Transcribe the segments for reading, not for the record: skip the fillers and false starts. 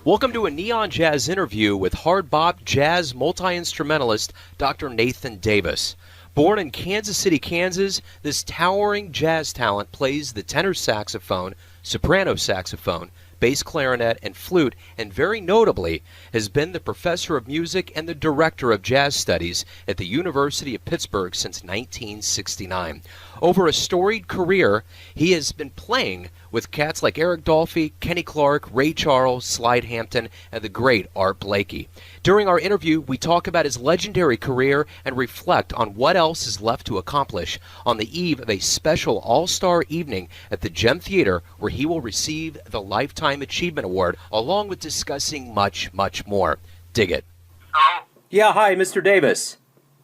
Welcome to a Neon Jazz interview with hard bop jazz multi-instrumentalist Dr. Nathan Davis. Born in Kansas City, Kansas, this towering jazz talent plays the tenor saxophone, soprano saxophone, bass clarinet, and flute, and very notably has been the professor of music and the director of jazz studies at the University of Pittsburgh since 1969. Over a storied career, he has been playing with cats like Eric Dolphy, Kenny Clarke, Ray Charles, Slide Hampton, and the great Art Blakey. During our interview, we talk about his legendary career and reflect on what else is left to accomplish on the eve of a special all-star evening at the Gem Theater, where he will receive the Lifetime Achievement Award, along with discussing much, much more. Dig it. Hello? Yeah, hi, Mr. Davis.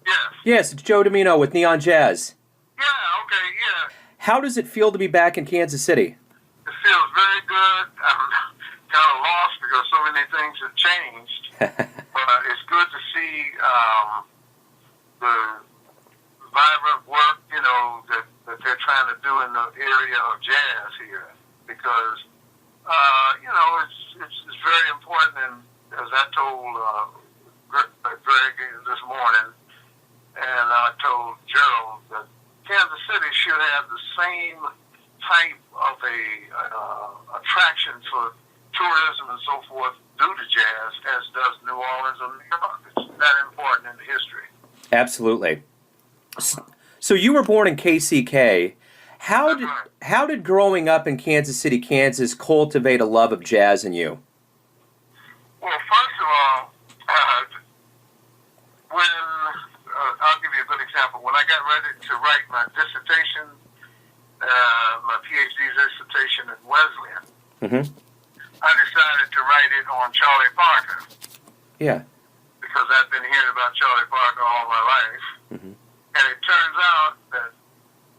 Yes. Yes, it's Joe Domino with Neon Jazz. Yeah, okay, yeah. How does it feel to be back in Kansas City? It feels very good. I'm kind of lost because so many things have changed. But it's good to see the vibrant work, that they're trying to do in the area of jazz here. Because, it's very important. And as I told Greg this morning, and I told Gerald that Kansas City should have the same type of a attraction for tourism and so forth due to jazz as does New Orleans and New York. It's that important in the history. Absolutely. So you were born in KCK. How did growing up in Kansas City, Kansas, cultivate a love of jazz in you? Well, first of all, I'll give you a good example. When I got ready to write my dissertation, my PhD dissertation at Wesleyan, I decided to write it on Charlie Parker. Yeah. Because I'd been hearing about Charlie Parker all my life. And it turns out that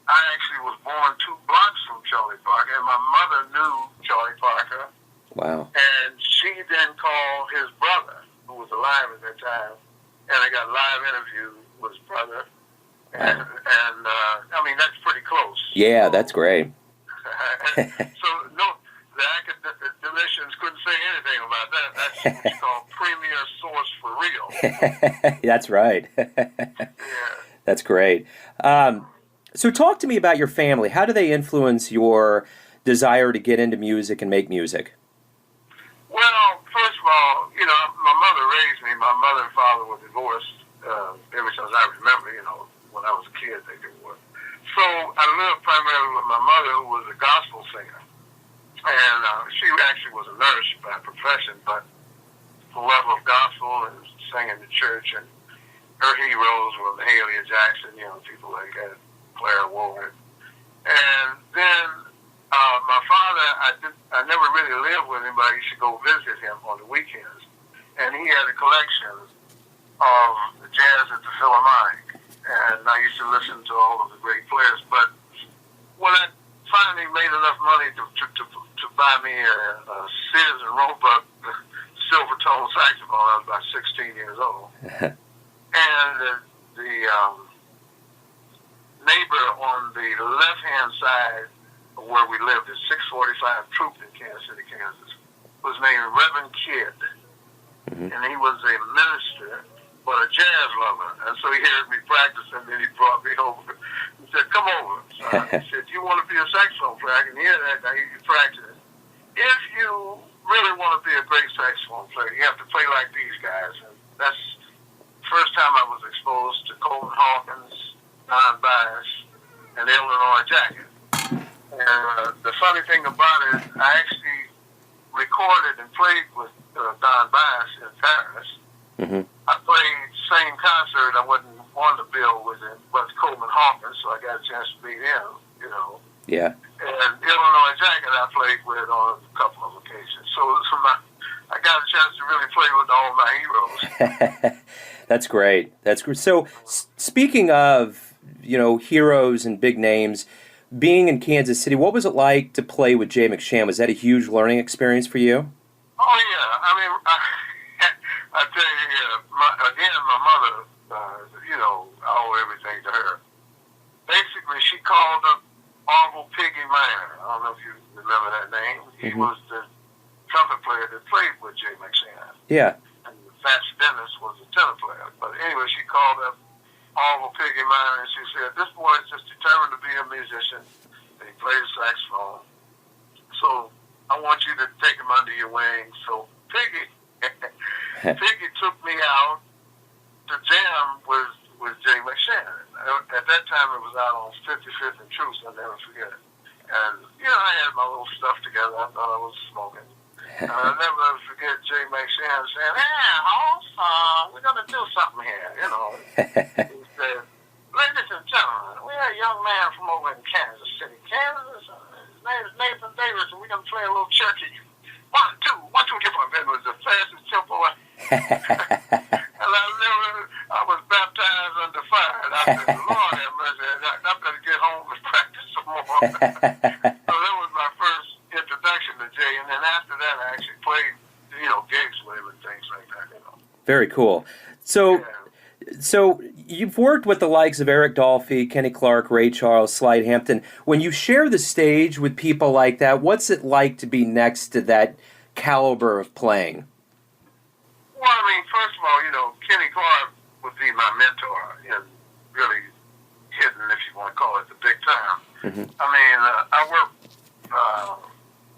I actually was born 2 blocks from Charlie Parker, and my mother knew Charlie Parker. Wow. And she then called his brother, who was alive at that time, and I got a live interview with his brother. And that's pretty close. Yeah, that's great. So, no, the academicians couldn't say anything about that. That's what you call premier source for real. That's right. Yeah. That's great. So talk to me about your family. How do they influence your desire to get into music and make music? Well, first of all, my mother raised me. My mother and father were divorced ever since I remember, when I was a kid, they were. So I lived primarily with my mother, who was a gospel singer. And she actually was a nurse by profession, but the love of gospel and singing in church, and her heroes were Mahalia Jackson, people like that, Claire Ward. And then my father, I never really lived with him, but I used to go visit him on the weekends. And he had a collection of jazz at the Philharmonic. And I used to listen to all of the great players. But when I finally made enough money to buy me a Sears and Roebuck silver tone saxophone, I was about 16 years old. And the neighbor on the left-hand side of where we lived at 645 Troop in Kansas City, Kansas, was named Reverend Kidd. And he was a minister, but a jazz lover. And so he heard me practice, and then he brought me over. He said, come over. So I said, you want to be a saxophone player? I can hear that. I hear you practice. If you really want to be a great saxophone player, you have to play like these guys. And that's the first time I was exposed to Coleman Hawkins, Don Byas, and Illinois Jacket. And the funny thing about it, I actually recorded and played with Don Byas in Paris. I played the same concert. I wasn't on the bill with him, but Coleman Hawkins, so I got a chance to meet him, Yeah. And Illinois Jacket I played with on a couple of occasions. So I got a chance to really play with all my heroes. That's great. That's great. So speaking of, heroes and big names, being in Kansas City, what was it like to play with Jay McDonald? Was that a huge learning experience for you? Oh, yeah. I mean, I tell you, my mother, I owe everything to her. Basically, she called up Uncle Piggy Minor. I don't know if you remember that name. He was the trumpet player that played with Jay McDonald. Yeah. And Fats Dennis was the tenor player. But anyway, she called up Oliver Piggy mine, and she said, "This boy is just determined to be a musician. And he plays saxophone. So I want you to take him under your wing." So Piggy took me out to jam with Jay McDonald. At that time, it was out on 55th and Truce. I'll never forget it. And, I had my little stuff together. I thought I was smoking. And I'll never forget Jay McDonald saying, "Hey, Hoss, we're going to do something here," He said, "Ladies and gentlemen, we have a young man from over in Kansas City, Kansas. His name is Nathan Davis, and we're going to play a little churchy. 1, 2, 1, 2, give up." It was the fastest tempo. And I was baptized under fire. And I said, "Lord have mercy, I better get home and practice some more." So that was my first introduction to Jay. And then after that, I actually played, gigs with him and things like that, Very cool. So, Yeah. So you've worked with the likes of Eric Dolphy, Kenny Clarke, Ray Charles, Slide Hampton. When you share the stage with people like that, what's it like to be next to that caliber of playing? Well, I mean, first of all, Kenny Clarke would be my mentor, and really hidden, if you want to call it, the big time. Mm-hmm. I mean, I worked.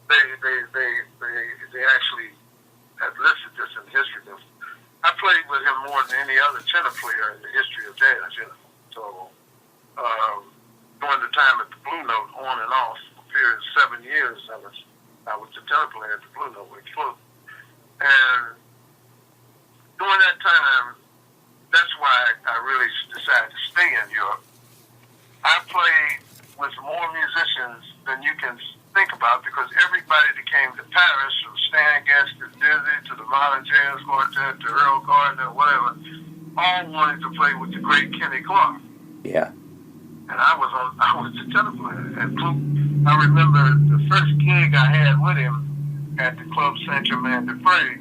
They actually had listed this in history. I played with him more than any other tenor player in the history of jazz. So during the time at the Blue Note, on and off, for a period of 7 years, I was the tenor player at the Blue Note with flute. And during that time, that's why I really decided to stay in Europe. I played with more musicians than you can think about, because everybody that came to Paris, from Stan Getz to Dizzy to the Modern Jazz Quartet to Earl Gardner, whatever, all wanted to play with the great Kenny Clarke. Yeah. And I was the tenor player. And I remember the first gig I had with him at the Club Saint Germain de Prés.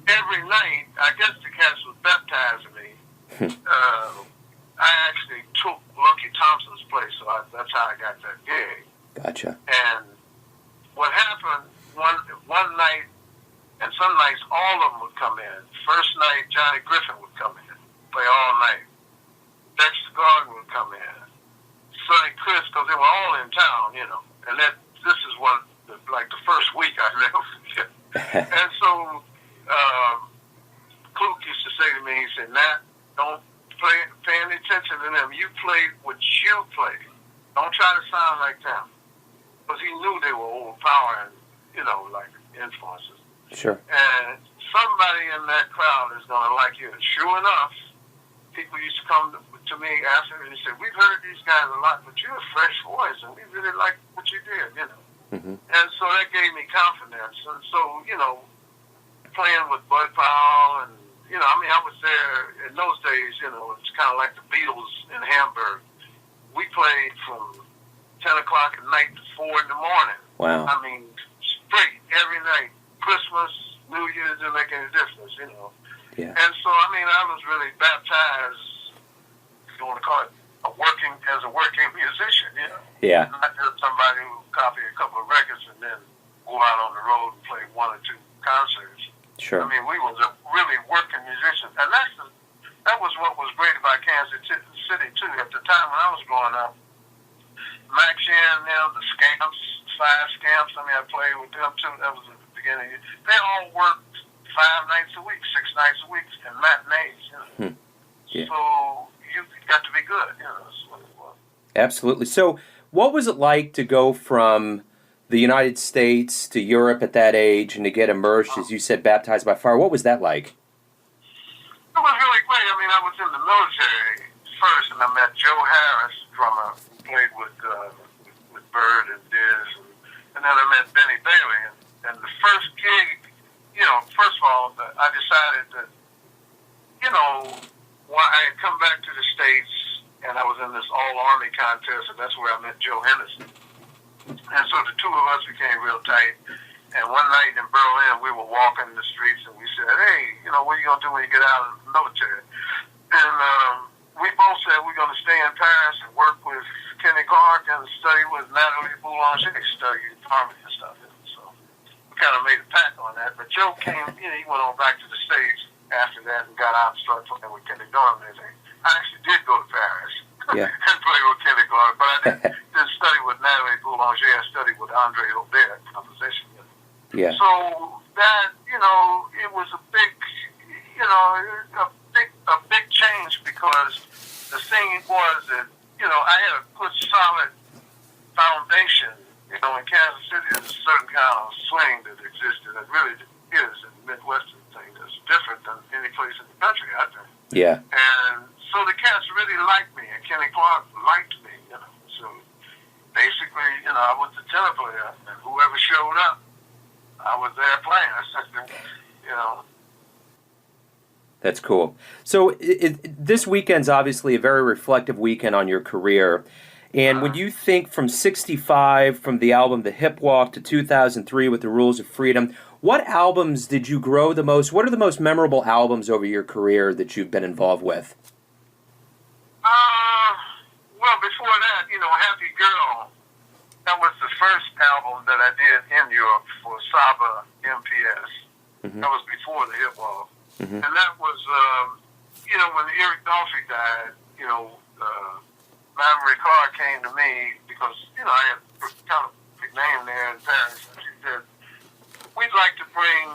Every night, I guess the cats was baptizing me. I actually took Lucky Thompson's place, so that's how I got that gig. Gotcha. And what happened one night, and some nights all of them would come in. First night, Johnny Griffin would come in, play all night. Dexter Gordon would come in. Sonny Chris, because they were all in town, And this is the first week I never forget. And so Clarke used to say to me, he said, "Nat, don't pay any attention to them. You play what you play. Don't try to sound like them." Because he knew they were overpowering, like influences. Sure. And somebody in that crowd is going to like you. And sure enough, people used to come to me after and say, "We've heard these guys a lot, but you're a fresh voice, and we really like what you did, Mm-hmm. And so that gave me confidence. And so, playing with Bud Powell and, I was there in those days, it's kind of like the Beatles in Hamburg. We played from 10 o'clock at night to 4 in the morning. Wow. I mean, straight every night. Christmas, New Year's, didn't make any difference, Yeah. And so, I was really baptized, if you want to call it, as a working musician, Yeah. Not just somebody who copied a couple of records and then go out on the road and play 1 or 2 concerts. Sure. I mean, we was a really working musician. And that was what was great about Kansas City, too. At the time when I was growing up, Max Yen, the Scamps, 5 Scamps, I played with them, too. That was at the beginning. They all worked 5 nights a week, 6 nights a week, and matinees, Yeah. So you got to be good, that's what it was. Absolutely. So what was it like to go from the United States to Europe at that age and to get immersed, as you said, baptized by fire? What was that like? It was really great. I was in the military first, and I met Joe Harris, drummer, who played with Bird and Diz, and then I met Benny Bailey. And the first gig, first of all, I decided that, while I had come back to the States, and I was in this all-Army contest, and that's where I met Joe Henderson. And so the two of us became real tight. And one night in Berlin, we were walking the streets, and we said, "Hey, what are you going to do when you get out of the military?" And we both said we're going to stay in Paris and work with Kenny Clarke and study with Natalie Boulanger, study harmony and stuff. So we kind of made a pact on that. But Joe came, he went on back to the States after that and got out and started playing with Kenny Dorham and everything. I actually did go to Paris and play with Kenny Clarke, but I didn't study with Natalie Boulanger. I studied with Andre Aubert, composition. Yeah. So that, it was a big, a big change, because the thing was that, I had a good solid foundation. In Kansas City, there's a certain kind of swing that existed that really is in the Midwestern thing that's different than any place in the country, I think. Yeah. And so the cats really liked me, and Kenny Clarke liked me, So basically, I was the tenor player, and whoever showed up, I was there playing. That's cool. So this weekend's obviously a very reflective weekend on your career. And when you think from 65, from the album The Hip Walk, to 2003 with The Rules of Freedom, what albums did you grow the most? What are the most memorable albums over your career that you've been involved with? Well, before that, Happy Girl, that was the first album that I did in Europe for Saba MPS. Mm-hmm. That was before The Hip Walk. Mm-hmm. And that was, when Eric Dolphy died, Madame Ricard came to me because, I had kind of a name there in Paris. And she said, we'd like to bring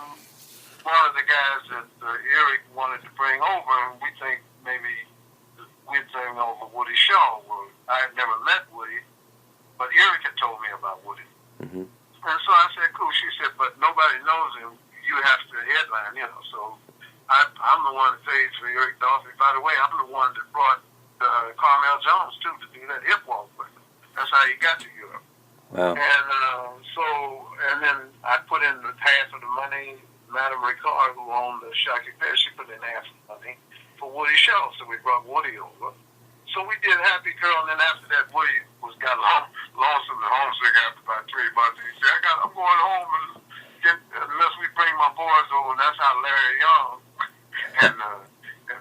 one of the guys that Eric wanted to bring over, and we think maybe we'd bring over Woody Shaw. Well, I had never met Woody, but Eric had told me about Woody. Mm-hmm. And so I said, cool. She said, but nobody knows him. You have to headline, So I'm the one that pays for Eric Dolphy. By the way, I'm the one that brought Carmel Jones, too, to do that hip walk with him. That's how he got to Europe. Wow. And and then I put in half of the money. Madame Ricard, who owned the Shocky Bear, she put in half of the money for Woody Shaw, so we brought Woody over. So we did Happy Girl, and then after that, Woody got lonesome and homesick after about 3 months. He said, I'm going home unless we bring my boys over. And that's how Larry Young and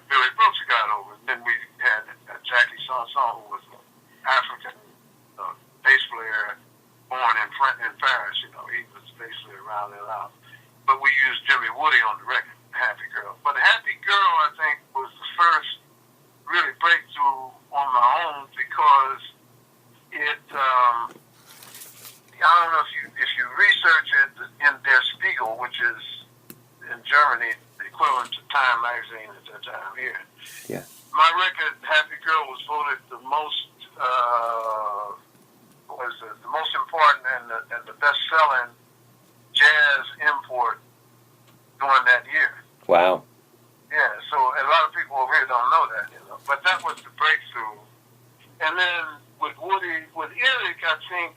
Billy Brooks got over. And then we had Jackie Sanson, who was an African bass player born in Paris. He was basically around there out. But we used Jimmy Woody on the record, Happy Girl. But Happy Girl, I think, was the first really breakthrough on my own, because it, I don't know if you research it in Der Spiegel, which is in Germany, the equivalent to Time magazine at that time here. Yeah. My record, Happy Girl, was voted the most, the most important and the best-selling jazz import during that year. Wow. Yeah, so a lot of people over here don't know that, But that was the breakthrough. And then with Woody, with Eric, I think,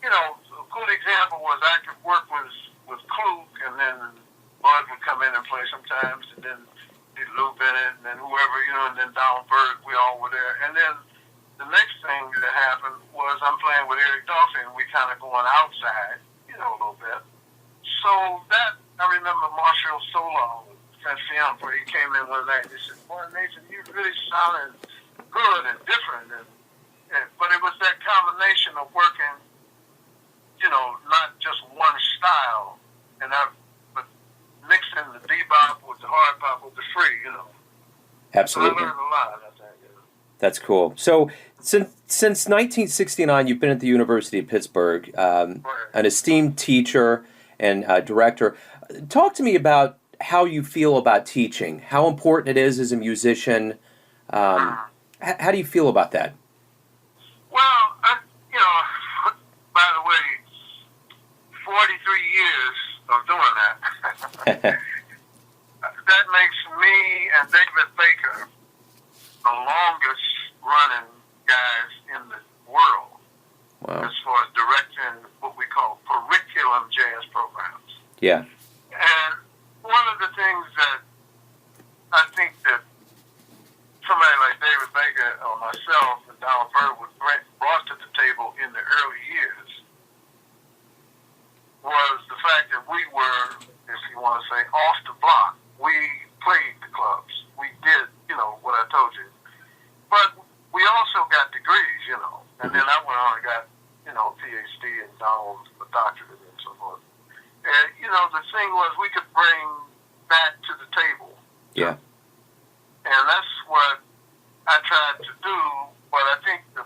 a good example was I could work with Clarke, and then Bud would come in and play sometimes, and then Lou Bennett, and then whoever, and then Donald Byrd, we all were there. And then the next thing that happened was I'm playing with Eric Dolphy, and we kind of going outside, a little bit. So that, I remember Marshall Solon, where he came in one night and he said, boy, Nathan, you really sounded good and different. But it was that combination of working, not just one style, but mixing the bebop with the hard pop with the free, Absolutely. So I learned a lot, I think. That's cool. So since 1969, you've been at the University of Pittsburgh, an esteemed teacher and director. Talk to me about how you feel about teaching, how important it is as a musician. How do you feel about that? Well, by the way, 43 years of doing that. That makes me and David Baker the longest running guys in the world. Wow. As far as directing what we call curriculum jazz programs. Yeah. And one of the things that I think that somebody like David Baker or myself and Donald Byrd brought to the table in the early years was the fact that we were, if you want to say, off the block. We played the clubs. We did, what I told you. But we also got degrees, and then I went on and got, PhD and Donald a doctorate and so forth. And, the thing was we could bring that to the table. Yeah. And that's what I tried to do. But I think the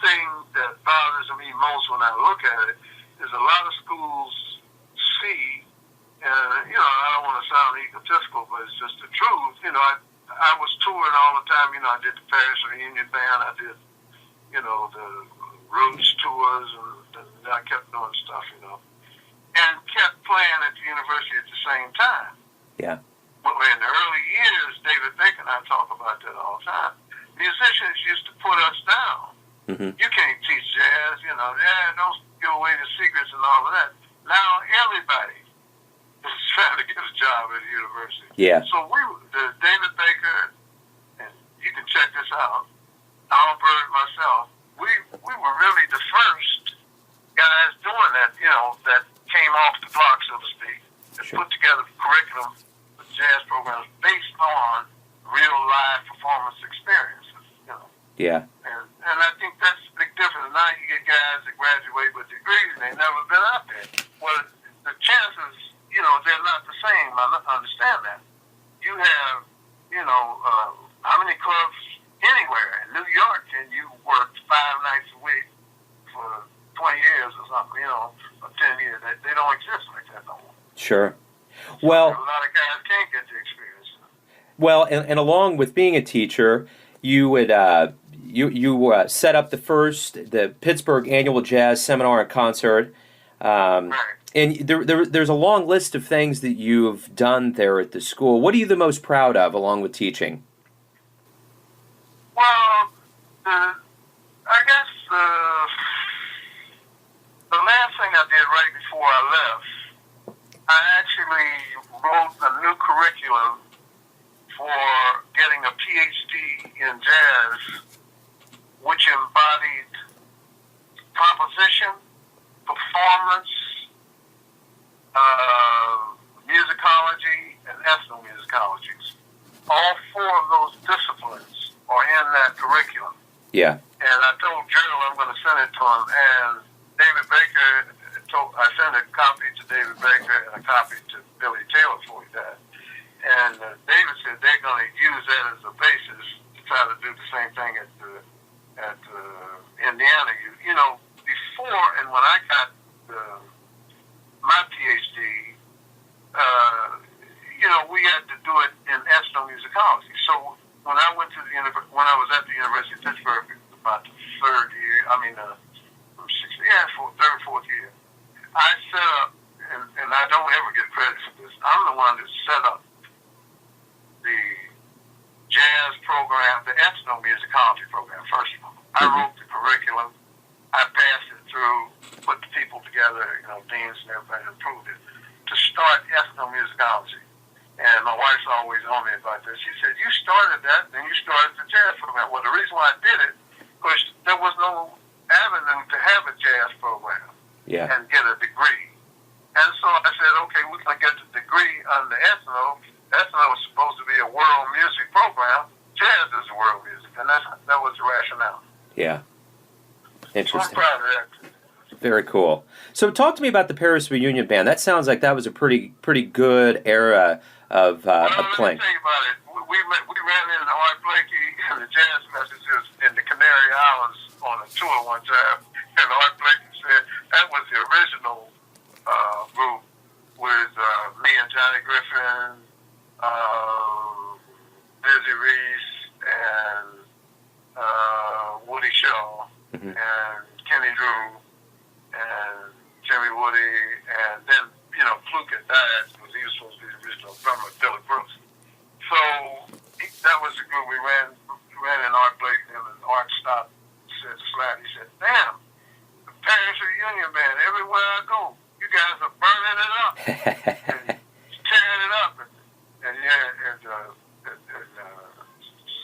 thing that bothers me most when I look at it is a lot of schools see, and, I don't want to sound egotistical, but it's just the truth. I was touring all the time. I did the Paris Reunion Band. I did, the Roots tours, and I kept doing stuff, and kept playing at the university at the same time. Yeah. But in the early years, David Baker and I talk about that all the time. Musicians used to put us down. Mm-hmm. You can't teach jazz, don't give away the secrets and all of that. Now everybody is trying to get a job at the university. Yeah. So David Baker, and you can check this out, Albert, myself, we were really the first guys doing that, that came off the block, so to speak, that Sure. put together curriculum for jazz programs based on real live performance experiences, Yeah. And I think that's a big difference. Now you get guys that graduate with degrees and they've never been out there. Well, the chances, they're not the same. I understand that. You have, how many clubs anywhere in New York and you worked 5 nights a week for 20 years or something, or 10 years. They don't exist like that no more. Sure. Well, a lot of guys can't get the experience. well, and along with being a teacher, you would you set up the Pittsburgh Annual Jazz Seminar and Concert, Right. and there's a long list of things that you've done there at the school. What are you the most proud of, along with teaching? Well, I guess the last thing I did right before I left, I actually wrote a new curriculum for getting a PhD in jazz, which embodied composition, performance, musicology, and ethnomusicology. All 4 of those disciplines are in that curriculum. Yeah. And I told Gerald I'm going to send it to him. And David Baker, I sent a copy to David Baker and a copy to Billy Taylor before he died. And David said they're going to use that as a basis to try to do the same thing at Indiana. Before and when I got my PhD, we had to do it in ethnomusicology. So when I went to when I was at the University of Pittsburgh, about the third year, third, fourth year, I set up, and I don't ever get credit for this. I'm the one that set up the jazz program, the ethnomusicology program. First of all, I wrote the curriculum, I passed it through, put the people together, deans and everybody approved it to start ethnomusicology. And my wife's always on me about this. She said, "You started that, then you started the jazz program." Well, the reason why I did it was there was no avenue to have a jazz program and get a degree. And so I said, okay, we're going to get the degree on the ethno. Ethno is supposed to be a world music program. Jazz is world music, and that was the rationale. Yeah. Interesting. So I'm proud of that. Very cool. So talk to me about the Paris Reunion Band. That sounds like that was a pretty good era of playing. Let me tell you about it. We ran into Art Blakey and the Jazz Messengers in the Canary Islands on a tour one time, and Art Blakey said that was the original group with me and Johnny Griffin, Dizzy Reese, and Woody Shaw, and Kenny Drew, and Jimmy Woody, and then, Flute had died because he was supposed to be the original drummer, Billy Brooks. So that was the group we ran in Art Blakey, and Art stopped, said flat, he said, "Damn, the Paris Reunion Band, everywhere I go, you guys are burning it up, and tearing it up." And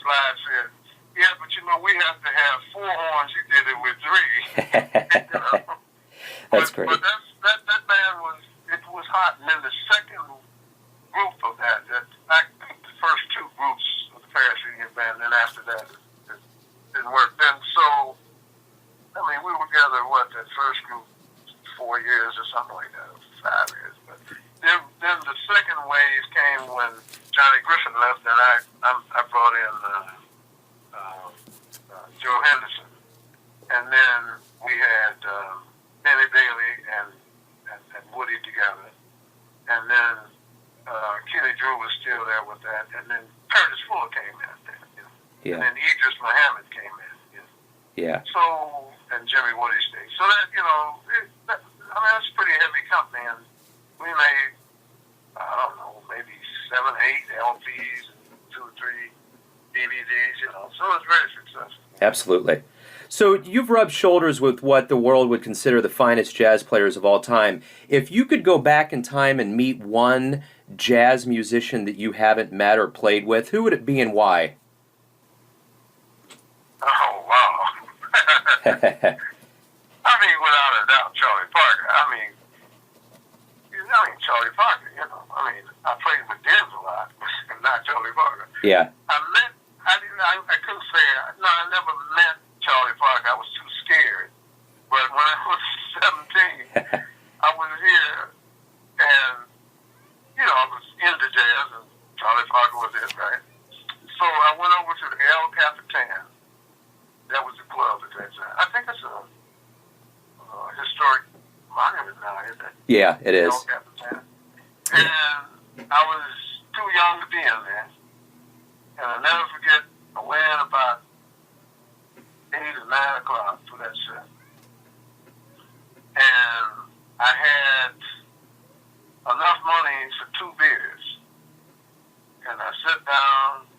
Slide said, "Yeah, but we have to have 4 horns. You did it with 3. That's great. But that band was hot. And then the second group of that I think the first 2 groups of the Paris Reunion Band, then after that, it didn't work. Then we were together, that first group, 4 years or something like that. and Joe Henderson. And then we had Benny Bailey and Woody together. And then Kenny Drew was still there with that. And then Curtis Fuller came in there. You know? Yeah. And then Idris Muhammad came in. You know? Yeah. So, and Jimmy Woody stayed. So that, you know, that's a pretty heavy company. And we made, I don't know, maybe 7, 8 LPs, 2 or 3 DVDs, you know. So it was very successful. Absolutely. So you've rubbed shoulders with what the world would consider the finest jazz players of all time. If you could go back in time and meet one jazz musician that you haven't met or played with, who would it be and why? Oh, wow. I mean, without a doubt, Charlie Parker. I mean, Charlie Parker, you know. I mean, I played with Diz a lot, but not Charlie Parker. Yeah. I couldn't say, no, I never met Charlie Parker. I was too scared. But when I was 17, I was here, and, you know, I was into jazz, and Charlie Parker was it, right? So I went over to the El Capitan. That was the club at that time. I think it's a historic monument now, isn't it? Yeah, it is. El Capitan. And I was too young to be in there. And I'll never forget, I went in about 8 or 9 o'clock for that set. And I had enough money for 2 beers. And I sat down,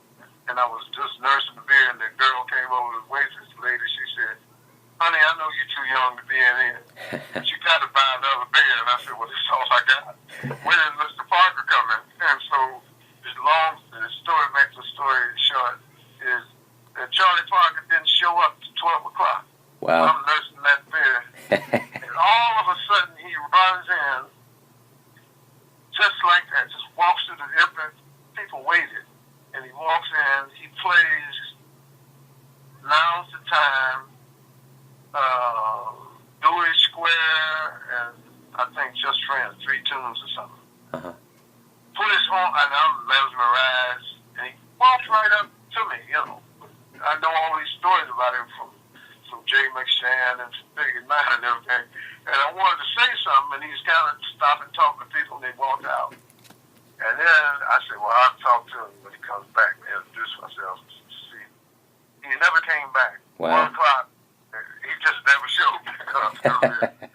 and I was just nursing the beer, and the girl came over, the waitress lady, she said, "Honey, I know you're too young to be in here. You got to buy another beer." And I said, "Well, that's all I got." When did Mr. Parker come in? And so the story makes the story short, is that Charlie Parker didn't show up to 12 o'clock. Wow. I'm nursing that beer. And all of a sudden, he runs in, just like that, just walks through the airport. People waited. And he walks in, he plays Now's the Time, Dewey Square, and I think Just Friends, 3 tunes or something. Uh-huh. Put his home, and I'm mesmerized, and he walks right up to me, you know. I know all these stories about him from Jay McDonald and from Biggie Nine and everything, and I wanted to say something, and he's kind of stopping talking to people, and they walked out. And then I said, well, I'll talk to him when he comes back and introduce myself. See, he never came back. Wow. 1 o'clock, he just never showed back up. So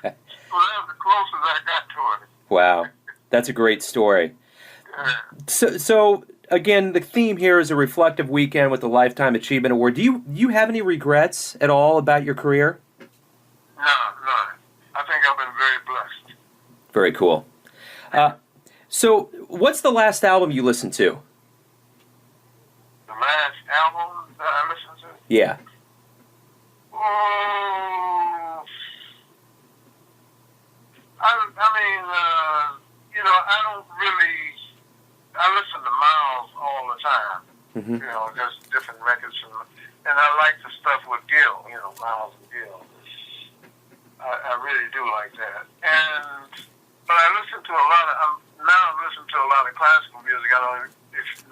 that was the closest I got to him. Wow. That's a great story. Yeah. So again, the theme here is a reflective weekend with the Lifetime Achievement Award. Do you have any regrets at all about your career? No, none. I think I've been very blessed. Very cool. So what's the last album you listened to? The last album that I listened to? Yeah. Oh, I mean, you know, I don't really, I listen to Miles all the time. Mm-hmm. You know, just different records from, and I like the stuff with Gil, you know, Miles and Gil. I really do like that. But I listen to a lot of, now I'm listening to a lot of classical music. I don't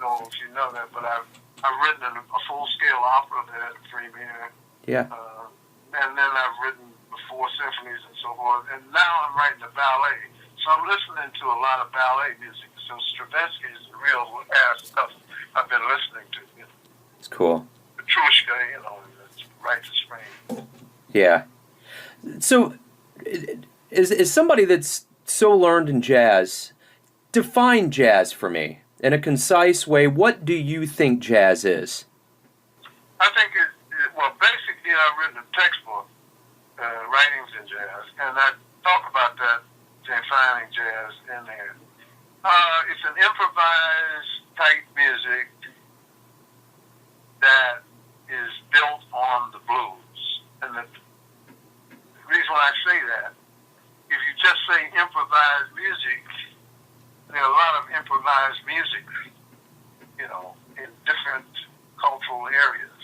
know if you know that, but I've written a full-scale opera that had a premiere. Yeah. And then I've written 4 symphonies and so forth. And now I'm writing a ballet. So I'm listening to a lot of ballet music. So Stravinsky is the real ass stuff I've been listening to. You know. It's cool. Petrushka, you know, it's right to spring. Yeah. So, is somebody that's so learned in jazz, define jazz for me in a concise way. What do you think jazz is? I think well, basically, I've written a textbook, Writings in Jazz, and I talk about that, defining jazz in there. It's an improvised type music that is built on the blues. And the reason why I say that, if you just say improvised music, there are a lot of improvised music, you know, in different cultural areas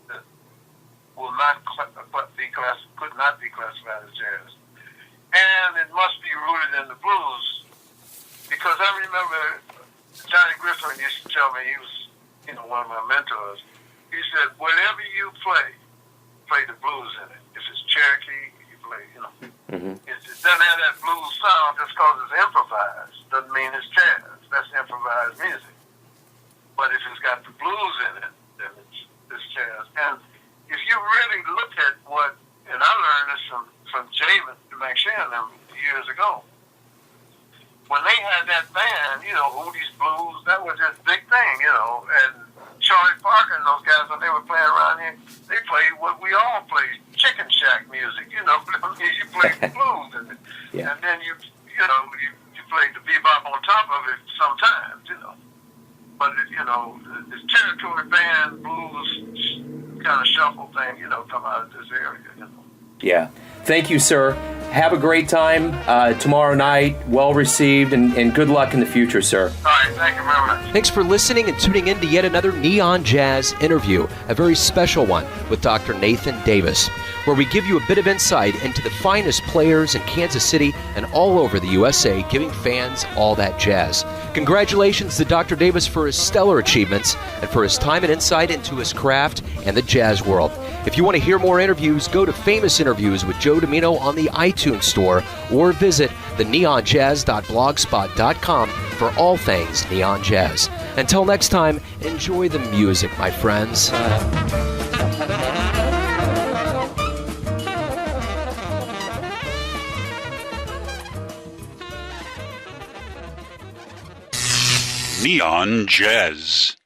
that will not could not be classified as jazz. And it must be rooted in the blues, because I remember Johnny Griffin used to tell me, he was one of my mentors. He said, whatever you play the blues in it. If it's Cherokee, you play, If it doesn't have that blues sound just because it's improvised, doesn't mean it's jazz. That's improvised music. But if it's got the blues in it, then it's jazz. And if you really look at and I learned this from Jay McDonald years ago, when they had that band, Hootie's Blues, that was his big thing, and Charlie Parker and those guys, when they were playing around here, they played what we all played, chicken shack music, you played the blues, and then you played the bebop on top of it sometimes, But, this territory band, blues kind of shuffle thing, come out of this area, Yeah. Thank you, sir. Have a great time tomorrow night. Well received, and good luck in the future, sir. All right. Thank you very much. Thanks for listening and tuning in to yet another Neon Jazz interview, a very special one with Dr. Nathan Davis, where we give you a bit of insight into the finest players in Kansas City and all over the USA, giving fans all that jazz. Congratulations to Dr. Davis for his stellar achievements and for his time and insight into his craft and the jazz world. If you want to hear more interviews, go to Famous Interviews with Joe Domino on the iTunes Store or visit theneonjazz.blogspot.com for all things neon jazz. Until next time, enjoy the music, my friends. Neon Jazz.